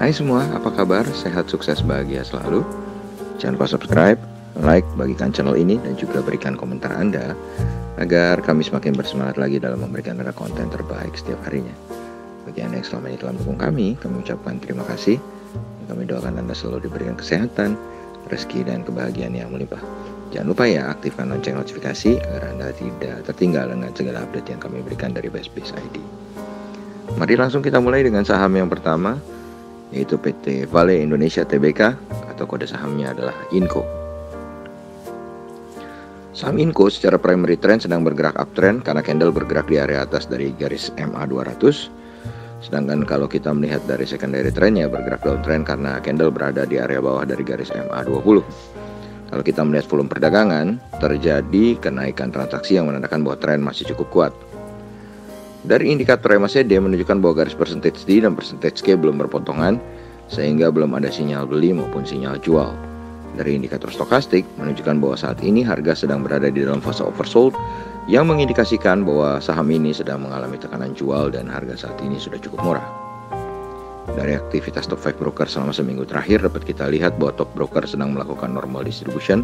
Hai semua, apa kabar? Sehat, sukses, bahagia selalu. Jangan lupa subscribe, like, bagikan channel ini, dan juga berikan komentar Anda agar kami semakin bersemangat lagi dalam memberikan Anda konten terbaik setiap harinya. Bagi Anda yang selama ini telah mendukung kami ucapkan terima kasih. Kami doakan Anda selalu diberikan kesehatan, rezeki, dan kebahagiaan yang melimpah. Jangan lupa ya, aktifkan lonceng notifikasi agar Anda tidak tertinggal dengan segala update yang kami berikan dari BestBiz ID. Mari langsung kita mulai dengan saham yang pertama, yaitu PT Vale Indonesia Tbk atau kode sahamnya adalah INCO. Saham INCO secara primary trend sedang bergerak uptrend karena candle bergerak di area atas dari garis MA 200. Sedangkan kalau kita melihat dari secondary trendnya bergerak downtrend karena candle berada di area bawah dari garis MA 20. Kalau kita melihat volume perdagangan, terjadi kenaikan transaksi yang menandakan bahwa tren masih cukup kuat. Dari indikator MACD menunjukkan bahwa garis percentage D dan percentage K belum berpotongan, sehingga belum ada sinyal beli maupun sinyal jual. Dari indikator stokastik menunjukkan bahwa saat ini harga sedang berada di dalam fase oversold, yang mengindikasikan bahwa saham ini sedang mengalami tekanan jual dan harga saat ini sudah cukup murah. Dari aktivitas top 5 broker selama seminggu terakhir dapat kita lihat bahwa top broker sedang melakukan normal distribution,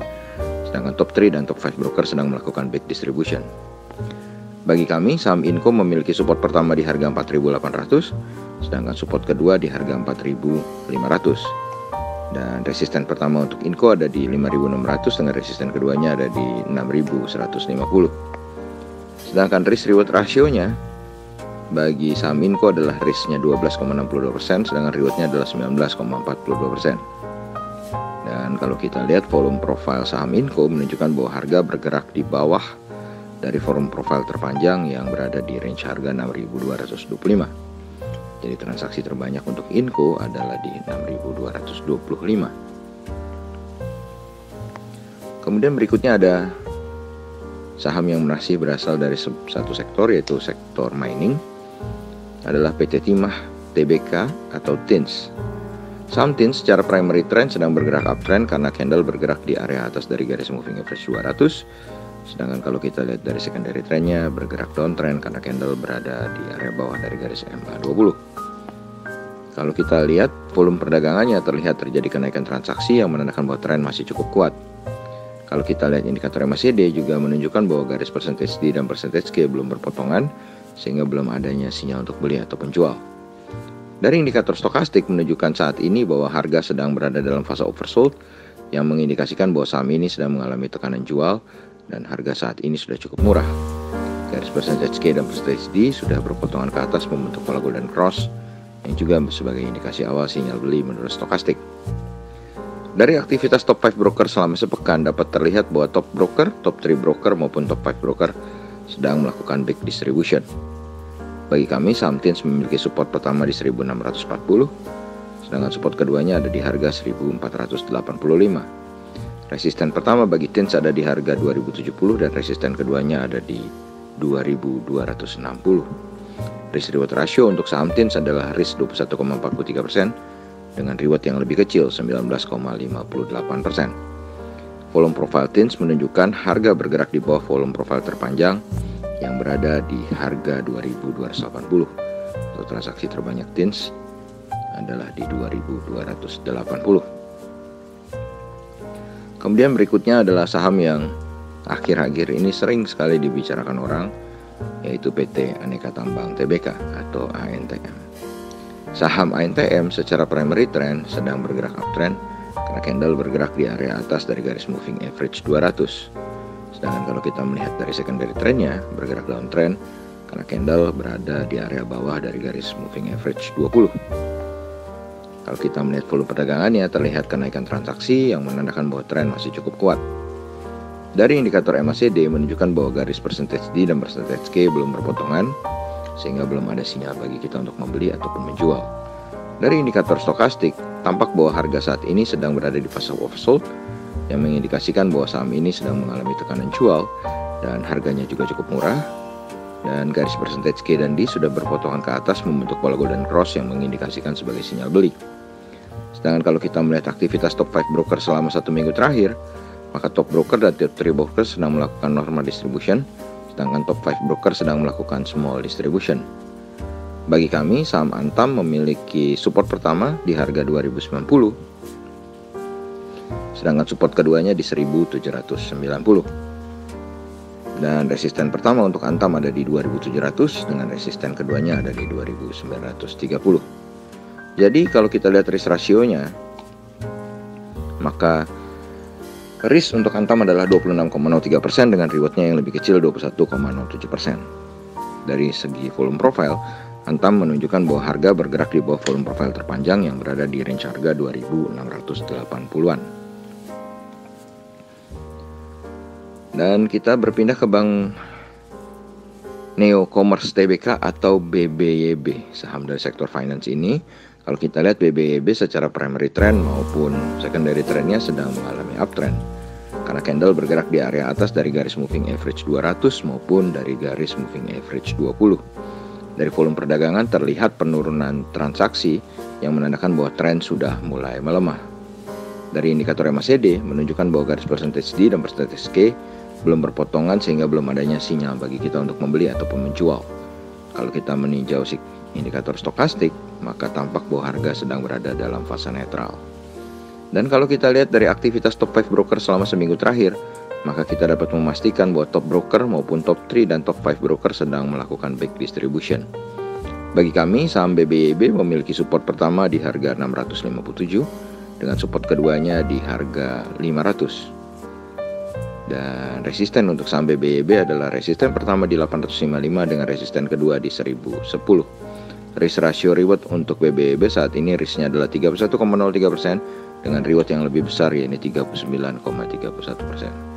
sedangkan top 3 dan top 5 broker sedang melakukan big distribution. Bagi kami, saham INCO memiliki support pertama di harga 4.800, sedangkan support kedua di harga 4.500. Dan resisten pertama untuk INCO ada di 5.600, dengan resisten keduanya ada di 6.150. Sedangkan risk reward rasionya bagi saham INCO adalah risknya 12,62%, sedangkan rewardnya adalah 19,42%. Dan kalau kita lihat volume profile saham INCO menunjukkan bahwa harga bergerak di bawah dari volume profile terpanjang yang berada di range harga 6.225. Jadi transaksi terbanyak untuk INCO adalah di 6.225. Kemudian berikutnya ada saham yang masih berasal dari satu sektor, yaitu sektor mining, adalah PT Timah Tbk atau TINS. Saham TINS secara primary trend sedang bergerak uptrend karena candle bergerak di area atas dari garis moving average 200. Sedangkan kalau kita lihat dari secondary trendnya bergerak downtrend karena candle berada di area bawah dari garis MA 20. Kalau kita lihat volume perdagangannya terlihat terjadi kenaikan transaksi yang menandakan bahwa tren masih cukup kuat. Kalau kita lihat indikator MACD juga menunjukkan bahwa garis percentage D dan percentage K belum berpotongan, sehingga belum adanya sinyal untuk beli ataupun jual. Dari indikator stokastik menunjukkan saat ini bahwa harga sedang berada dalam fase oversold, yang mengindikasikan bahwa saham ini sedang mengalami tekanan jual dan harga saat ini sudah cukup murah. Garis percentage K dan percentage D sudah berpotongan ke atas membentuk pola golden cross, yang juga sebagai indikasi awal sinyal beli menurut stokastik. Dari aktivitas top 5 broker selama sepekan dapat terlihat bahwa top broker, top 3 broker maupun top 5 broker sedang melakukan big distribution. Bagi kami, saham TINS memiliki support pertama di 1640, sedangkan support keduanya ada di harga 1485. Resisten pertama bagi TINS ada di harga 2070 dan resisten keduanya ada di 2260. Risk reward ratio untuk saham TINS adalah risk 21,43% dengan reward yang lebih kecil 19,58%. Volume profile TINS menunjukkan harga bergerak di bawah volume profile terpanjang yang berada di harga 2280. Untuk transaksi terbanyak TINS adalah di 2280. Kemudian berikutnya adalah saham yang akhir-akhir ini sering sekali dibicarakan orang, yaitu PT Aneka Tambang Tbk atau ANTM. Saham ANTM secara primary trend sedang bergerak uptrend karena candle bergerak di area atas dari garis moving average 200. Sedangkan kalau kita melihat dari secondary trendnya bergerak downtrend karena candle berada di area bawah dari garis moving average 20. Kalau kita melihat volume perdagangannya terlihat kenaikan transaksi yang menandakan bahwa tren masih cukup kuat. Dari indikator MACD menunjukkan bahwa garis percentage D dan percentage K belum berpotongan, sehingga belum ada sinyal bagi kita untuk membeli ataupun menjual. Dari indikator stokastik tampak bahwa harga saat ini sedang berada di fase oversold, yang mengindikasikan bahwa saham ini sedang mengalami tekanan jual dan harganya juga cukup murah. Dan garis percentage K dan D sudah berpotongan ke atas membentuk pola golden cross yang mengindikasikan sebagai sinyal beli. Sedangkan kalau kita melihat aktivitas top 5 broker selama satu minggu terakhir, maka top broker dan top 3 broker sedang melakukan normal distribution, sedangkan top 5 broker sedang melakukan small distribution. Bagi kami, saham Antam memiliki support pertama di harga 2090, sedangkan support keduanya di 1790. Dan resisten pertama untuk Antam ada di 2700 dengan resisten keduanya ada di 2930. Jadi kalau kita lihat risk rasionya, maka risk untuk Antam adalah 26,03% dengan rewardnya yang lebih kecil 21,07%. Dari segi volume profile, Antam menunjukkan bahwa harga bergerak di bawah volume profile terpanjang yang berada di range harga 2680-an. Dan kita berpindah ke Bank Neo Commerce Tbk atau BBYB, saham dari sektor finance ini. Kalau kita lihat BBYB secara primary trend maupun secondary trendnya sedang mengalami uptrend, karena candle bergerak di area atas dari garis moving average 200 maupun dari garis moving average 20. Dari volume perdagangan terlihat penurunan transaksi yang menandakan bahwa tren sudah mulai melemah. Dari indikator MACD menunjukkan bahwa garis percentage D dan percentage K belum berpotongan sehingga belum adanya sinyal bagi kita untuk membeli ataupun menjual. Kalau kita meninjau indikator stokastik, maka tampak bahwa harga sedang berada dalam fase netral. Dan kalau kita lihat dari aktivitas top 5 broker selama seminggu terakhir, maka kita dapat memastikan bahwa top broker maupun top 3 dan top 5 broker sedang melakukan back distribution. Bagi kami, saham BBYB memiliki support pertama di harga 657 dengan support keduanya di harga 500. Dan resisten untuk saham BBYB adalah resisten pertama di 855 dengan resisten kedua di 1010. Risk ratio reward untuk BBYB saat ini risknya adalah 31,03% dengan reward yang lebih besar yaitu 39,31%.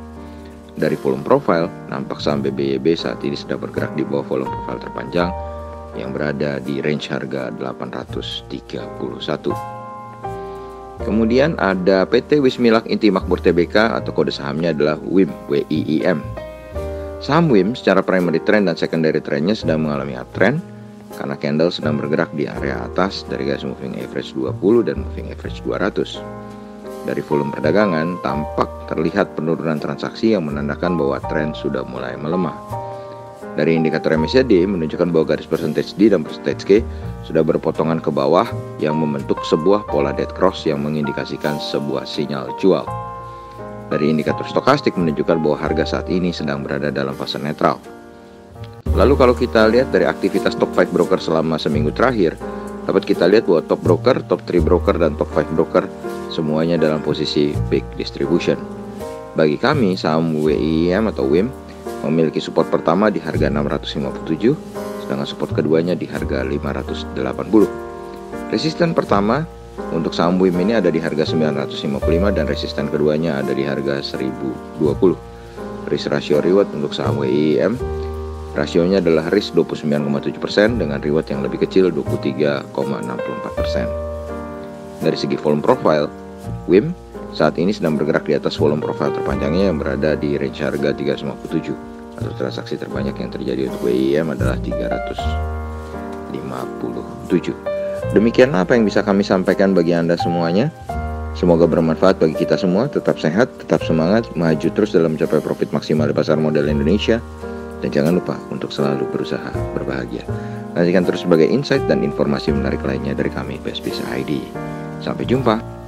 Dari volume profile, nampak saham BBYB saat ini sedang bergerak di bawah volume profile terpanjang yang berada di range harga 831. Kemudian ada PT Wismilak Inti Makmur Tbk atau kode sahamnya adalah WIM, WIIM. Saham WIM secara primary trend dan secondary trendnya sedang mengalami uptrend karena candle sedang bergerak di area atas dari garis moving average 20 dan moving average 200. Dari volume perdagangan, tampak terlihat penurunan transaksi yang menandakan bahwa tren sudah mulai melemah. Dari indikator MACD menunjukkan bahwa garis percentage D dan percentage K sudah berpotongan ke bawah yang membentuk sebuah pola dead cross yang mengindikasikan sebuah sinyal jual. Dari indikator stokastik menunjukkan bahwa harga saat ini sedang berada dalam fase netral. Lalu kalau kita lihat dari aktivitas top 5 broker selama seminggu terakhir, dapat kita lihat bahwa top broker, top 3 broker, dan top 5 broker semuanya dalam posisi big distribution. Bagi kami, saham WIIM atau WIM memiliki support pertama di harga 657, sedangkan support keduanya di harga 580. Resisten pertama untuk saham WIM ini ada di harga 955 dan resisten keduanya ada di harga 1020. Risk ratio reward untuk saham WIIM, rasionya adalah risk 29,7% dengan reward yang lebih kecil 23,64%. Dari segi volume profile, WIM saat ini sedang bergerak di atas volume profile terpanjangnya yang berada di range harga 357, atau transaksi terbanyak yang terjadi untuk WIIM adalah 357. Demikian apa yang bisa kami sampaikan bagi Anda semuanya. Semoga bermanfaat bagi kita semua. Tetap sehat, tetap semangat, maju terus dalam mencapai profit maksimal di pasar modal Indonesia. Dan jangan lupa untuk selalu berusaha berbahagia. Nantikan terus sebagai insight dan informasi menarik lainnya dari kami, BSBIS ID. Sampai jumpa.